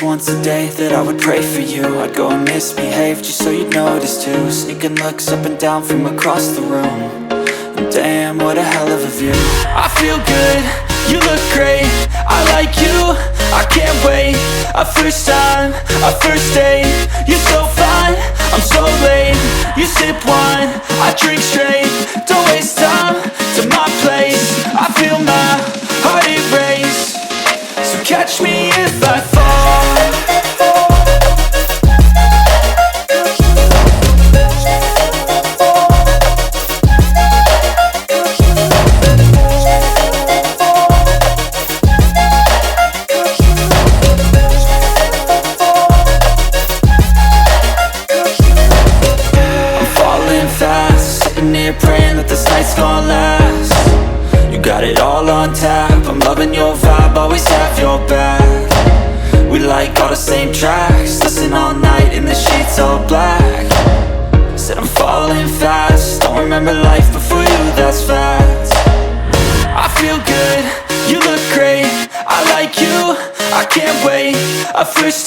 once a day that I would pray for you. I'd go and misbehave just so you'd notice too. Sneaking looks up and down from across the room. And damn, what a hell of a view. I feel good, you look great, I like you, I can't wait. A first time, a first date. You're so fine, I'm so late. You sip wine, I drink straight. Don't waste time to my place. I feel my heart erase. So catch me if I fall. Praying that this night's gonna last. You got it all on tap, I'm loving your vibe, always have your back. We like all the same tracks, listen all night in the sheets all black. Said I'm falling fast, don't remember life before you, that's fact. I feel good, you look great, I like you, I can't wait. A first